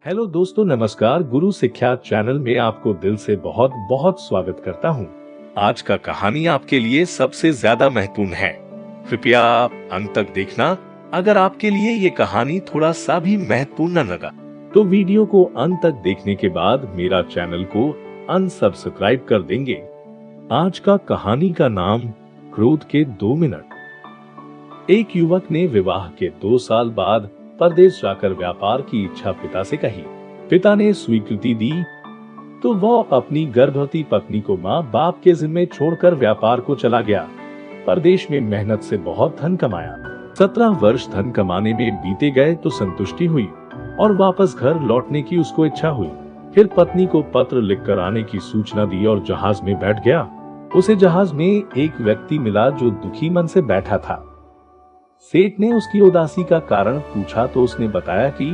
Hello दोस्तों, नमस्कार। गुरु शिक्षा चैनल में आपको दिल से बहुत बहुत स्वागत करता हूँ। आज का कहानी आपके लिए सबसे ज्यादा महत्वपूर्ण है। कृपया आप अंत तक देखना। अगर आपके लिए ये कहानी थोड़ा सा भी महत्वपूर्ण न लगा तो वीडियो को अंत तक देखने के बाद मेरा चैनल को अनसब्सक्राइब कर देंगे। आज का कहानी का नाम क्रोध के 2 मिनट। एक युवक ने विवाह के 2 साल बाद परदेश जाकर व्यापार की इच्छा पिता से कही। पिता ने स्वीकृति दी तो वह अपनी गर्भवती पत्नी को माँ बाप के जिम्मे छोड़कर व्यापार को चला गया। परदेश में मेहनत से बहुत धन कमाया। 17 वर्ष धन कमाने में बीते गए तो संतुष्टि हुई और वापस घर लौटने की उसको इच्छा हुई। फिर पत्नी को पत्र लिखकर आने की सूचना दी और जहाज में बैठ गया। उसे जहाज में एक व्यक्ति मिला जो दुखी मन से बैठा था। सेठ ने उसकी उदासी का कारण पूछा तो उसने बताया कि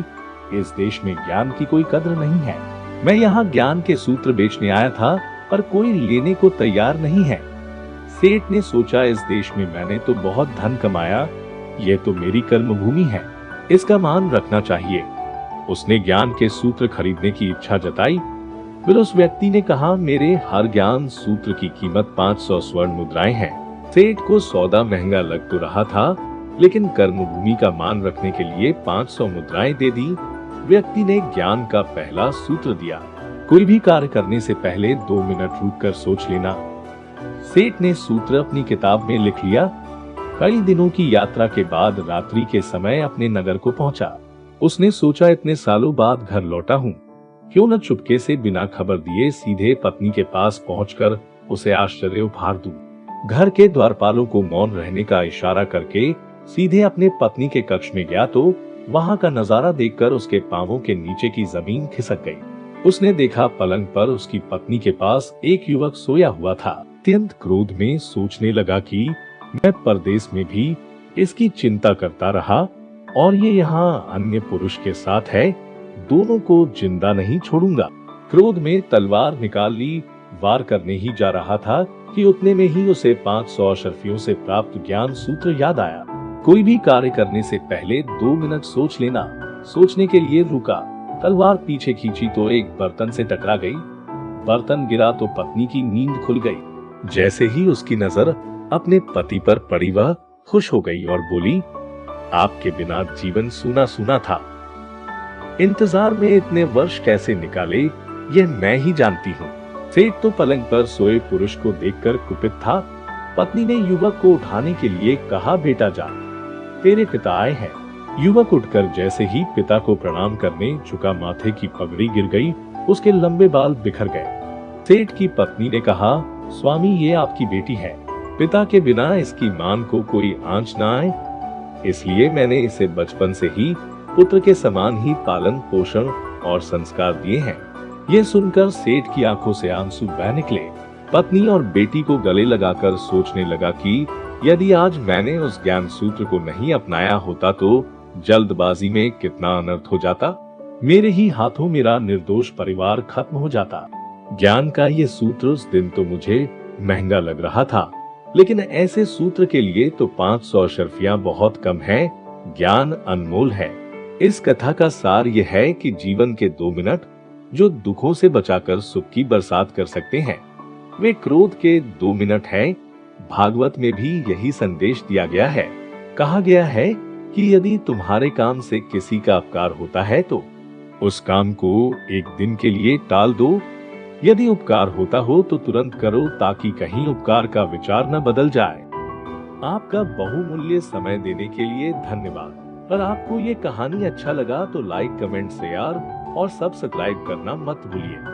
इस देश में ज्ञान की कोई कद्र नहीं है। मैं यहाँ ज्ञान के सूत्र बेचने आया था पर कोई लेने को तैयार नहीं है। सेठ ने सोचा, इस देश में मैंने तो बहुत धन कमाया, ये तो मेरी कर्मभूमि है, इसका मान रखना चाहिए। उसने ज्ञान के सूत्र खरीदने की इच्छा जताई। फिर उस व्यक्ति ने कहा, मेरे हर ज्ञान सूत्र की कीमत 500 स्वर्ण मुद्राएं हैं। सेठ को सौदा महंगा लग तो रहा था, लेकिन कर्मभूमि का मान रखने के लिए 500 मुद्राएं दे दी। व्यक्ति ने ज्ञान का पहला सूत्र दिया, कोई भी कार्य करने से पहले 2 मिनट रुककर सोच लेना। सेठ ने सूत्र अपनी किताब में लिख लिया। कई दिनों की यात्रा के बाद रात्रि के समय अपने नगर को पहुंचा। उसने सोचा, इतने सालों बाद घर लौटा हूँ, क्यों न चुपके से बिना खबर दिए सीधे पत्नी के पास पहुंचकर उसे आश्चर्य उपहार दूं। घर के द्वारपालों को मौन रहने का इशारा करके सीधे अपने पत्नी के कक्ष में गया तो वहां का नजारा देखकर उसके पांवों के नीचे की जमीन खिसक गई। उसने देखा, पलंग पर उसकी पत्नी के पास एक युवक सोया हुआ था। अत्यंत क्रोध में सोचने लगा कि मैं परदेश में भी इसकी चिंता करता रहा और ये यहाँ अन्य पुरुष के साथ है, दोनों को जिंदा नहीं छोड़ूंगा। क्रोध में तलवार निकाल ली। वार करने ही जा रहा था कि उतने में ही उसे 500 अशर्फियों से प्राप्त ज्ञान सूत्र याद आया। कोई भी कार्य करने से पहले 2 मिनट सोच लेना। सोचने के लिए रुका। तलवार पीछे खींची तो एक बर्तन से टकरा गई। बर्तन गिरा तो पत्नी की नींद खुल गई। जैसे ही उसकी नजर अपने पति पर पड़ी वह खुश हो गई और बोली, आपके बिना जीवन सूना सूना था। इंतजार में इतने वर्ष कैसे निकाले ये मैं ही जानती हूँ। सेठ तो पलंग पर सोए पुरुष को देखकर कुपित था। पत्नी ने युवक को उठाने के लिए कहा, बेटा जा, तेरे पिता आए हैं। युवक उठकर जैसे ही पिता को प्रणाम करने झुका, माथे की पगड़ी गिर गई, उसके लंबे बाल बिखर गए। सेठ की पत्नी ने कहा, स्वामी ये आपकी बेटी है, पिता के बिना इसकी मान को कोई आंच न आए, इसलिए मैंने इसे बचपन से ही पुत्र के समान ही पालन पोषण और संस्कार दिए हैं। ये सुनकर सेठ की आंखों से आंसू बह निकले। पत्नी और बेटी को गले लगाकर सोचने लगा कि यदि आज मैंने उस ज्ञान सूत्र को नहीं अपनाया होता तो जल्दबाजी में कितना अनर्थ हो जाता। मेरे ही हाथों मेरा निर्दोष परिवार खत्म हो जाता। ज्ञान का ये सूत्र उस दिन तो मुझे महंगा लग रहा था, लेकिन ऐसे सूत्र के लिए तो 500 अशर्फियां बहुत कम है। ज्ञान अनमोल है। इस कथा का सार यह है कि जीवन के 2 मिनट जो दुखों से बचाकर सुख की बरसात कर सकते हैं, वे क्रोध के 2 मिनट हैं। भागवत में भी यही संदेश दिया गया है। कहा गया है कि यदि तुम्हारे काम से किसी का अपकार होता है तो उस काम को एक दिन के लिए टाल दो। यदि उपकार होता हो तो तुरंत करो, ताकि कहीं उपकार का विचार न बदल जाए। आपका बहुमूल्य समय देने के लिए धन्यवाद। अगर आपको ये कहानी अच्छा लगा तो लाइक, कमेंट, शेयर और सब्सक्राइब करना मत भूलिए।